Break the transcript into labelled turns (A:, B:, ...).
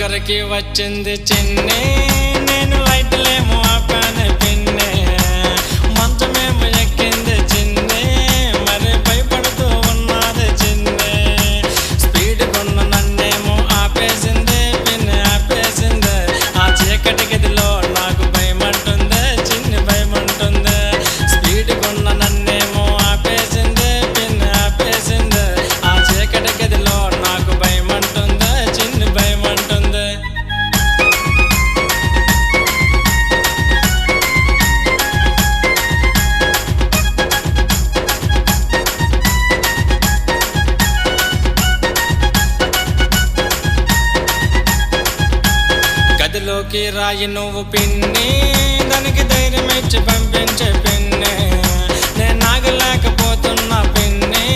A: దగ్గరికి వచ్చింది చిన్ని, నేను లైట్లేమో ఆపాను పిన్ని. మంచమేమో ఎక్కింది చిన్ని, మరి భయపడుతూ ఉన్నది చిన్ని. స్పీడ్ కొన్న నన్నేమో ఆపేసింది పిన్ని, ఆపేసింది. ఆ చీకటి గదిలో నాకు భయమంటుంది చిన్ని, భయమంటుంది. స్పీడ్ కొన్న నన్నేమో ఆపేసింది పిన్ని, ఆపేసింది. ఆ చీకటి గదిలో నాకు భయమంటుంది చిన్ని, భయమంటుంది. గదిలోకి రాయి నువ్వు పిన్ని, దానికి ధైర్యం ఇచ్చి పంపించే పిన్ని. నేను నాగలేకపోతున్నా పిన్ని,